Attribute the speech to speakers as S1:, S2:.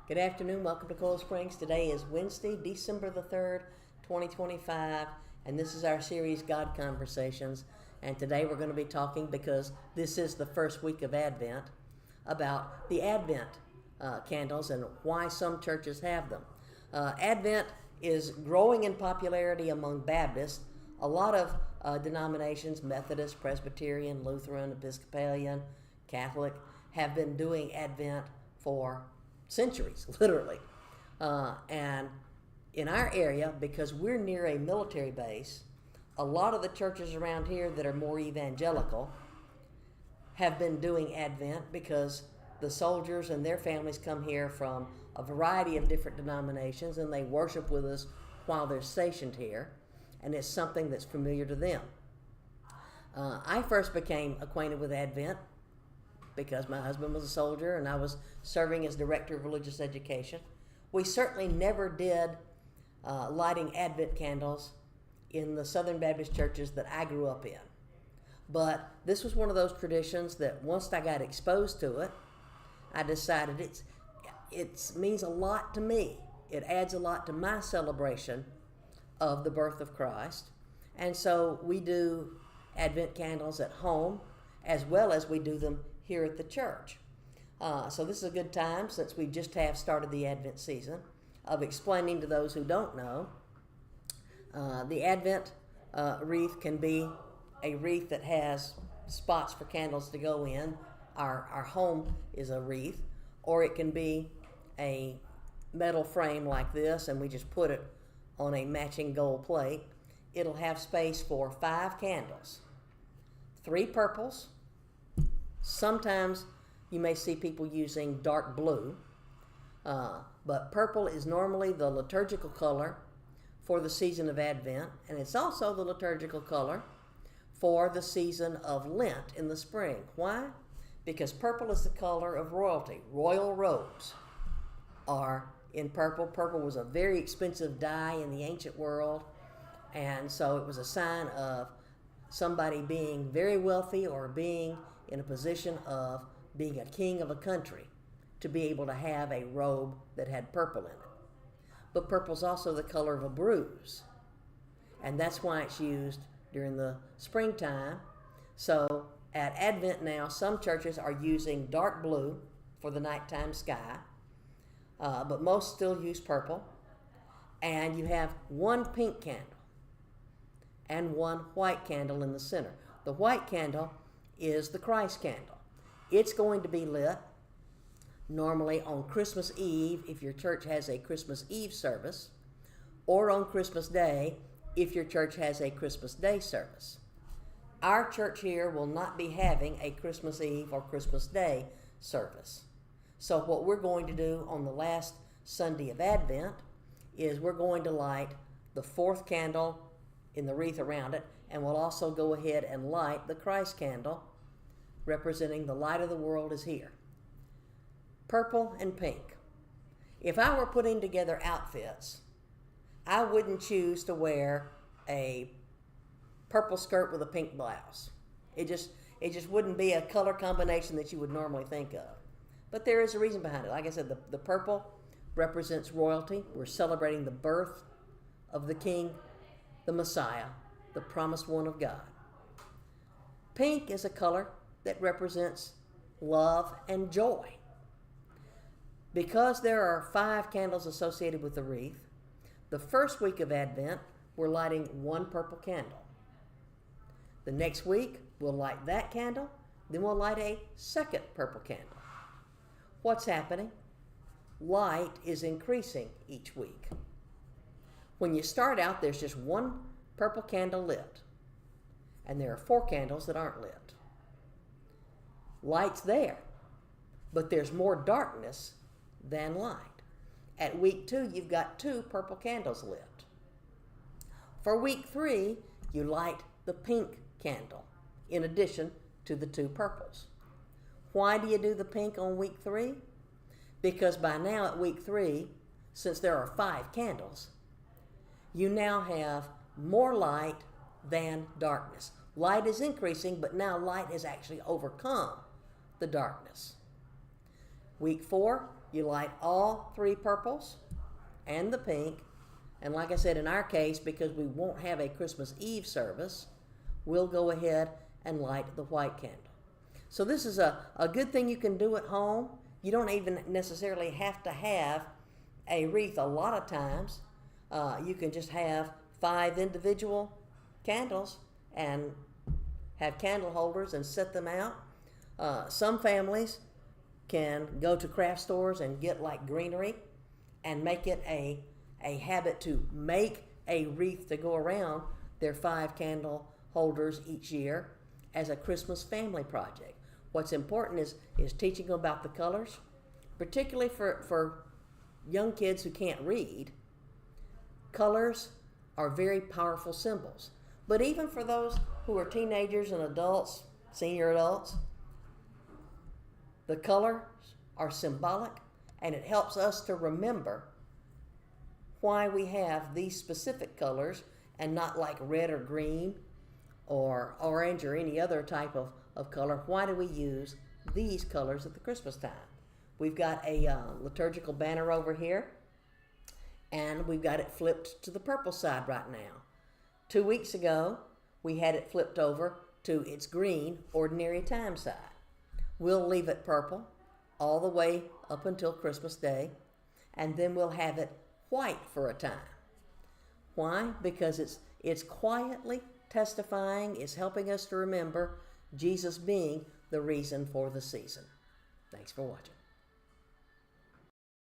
S1: Good afternoon. Welcome to Coral Springs. Today is Wednesday, December the 3rd, 2025, and this is our series, God Conversations. And today we're going to be talking, because this is the first week of Advent, about the Advent candles and why some churches have them. Advent is growing in popularity among Baptists. A lot of denominations, Methodist, Presbyterian, Lutheran, Episcopalian, Catholic, have been doing Advent for centuries, literally. And in our area, because we're near a military base, a lot of the churches around here that are more evangelical have been doing Advent because the soldiers and their families come here from a variety of different denominations, and they worship with us while they're stationed here, and it's something that's familiar to them. I first became acquainted with Advent because my husband was a soldier and I was serving as director of religious education. We certainly never did lighting Advent candles in the Southern Baptist churches that I grew up in. But this was one of those traditions that once I got exposed to it, I decided it means a lot to me. It adds a lot to my celebration of the birth of Christ. And so we do Advent candles at home as well as we do them here at the church. So this is a good time, since we just have started the Advent season, of explaining to those who don't know. The Advent wreath can be a wreath that has spots for candles to go in. Our home is a wreath, or it can be a metal frame like this, and we just put it on a matching gold plate. It'll have space for 5 candles, 3 purples. Sometimes you may see people using dark blue, but purple is normally the liturgical color for the season of Advent, and it's also the liturgical color for the season of Lent in the spring. Why? Because purple is the color of royalty. Royal robes are in purple. Purple was a very expensive dye in the ancient world, and so it was a sign of somebody being very wealthy or being in a position of being a king of a country, to be able to have a robe that had purple in it. But purple's also the color of a bruise, and that's why it's used during the springtime. So at Advent now, some churches are using dark blue for the nighttime sky, but most still use purple. And you have 1 pink candle and 1 white candle in the center. The white candle is the Christ candle. It's going to be lit normally on Christmas Eve if your church has a Christmas Eve service, or on Christmas Day if your church has a Christmas Day service. Our church here will not be having a Christmas Eve or Christmas Day service. So what we're going to do on the last Sunday of Advent is we're going to light the 4th candle in the wreath around it, and we'll also go ahead and light the Christ candle, representing the light of the world is here. Purple and pink. If I were putting together outfits, I wouldn't choose to wear a purple skirt with a pink blouse. It just wouldn't be a color combination that you would normally think of. But there is a reason behind it. Like I said, the purple represents royalty. We're celebrating the birth of the King, the Messiah, the promised one of God. Pink is a color that represents love and joy. Because there are 5 candles associated with the wreath, the first week of Advent, we're lighting 1 purple candle. The next week, we'll light that candle, then we'll light a 2nd purple candle. What's happening? Light is increasing each week. When you start out, there's just 1 purple candle lit, and there are 4 candles that aren't lit. Light's there, but there's more darkness than light. At week 2, you've got 2 purple candles lit. For week 3, you light the pink candle in addition to the 2 purples. Why do you do the pink on week 3? Because by now at week 3, since there are 5 candles, you now have more light than darkness. Light is increasing, but now light has actually overcome the darkness. Week 4, You light all three purples and the pink. And like I said, in our case, because we won't have a Christmas Eve service, we'll go ahead and light the white candle. So this is a good thing you can do at home. You don't even necessarily have to have a wreath. A lot of times, you can just have 5 individual candles and have candle holders and set them out. Some families can go to craft stores and get like greenery and make it a habit to make a wreath to go around their 5 candle holders each year as a Christmas family project. What's important is teaching them about the colors, particularly for young kids who can't read. Colors are very powerful symbols. But even for those who are teenagers and adults, senior adults, the colors are symbolic, and it helps us to remember why we have these specific colors and not like red or green or orange or any other type of color. Why do we use these colors at the Christmas time? We've got a liturgical banner over here, and we've got it flipped to the purple side right now. 2 weeks ago, we had it flipped over to its green ordinary time side. We'll leave it purple all the way up until Christmas Day, and then we'll have it white for a time. Why? Because it's quietly testifying, it's helping us to remember Jesus being the reason for the season. Thanks for watching.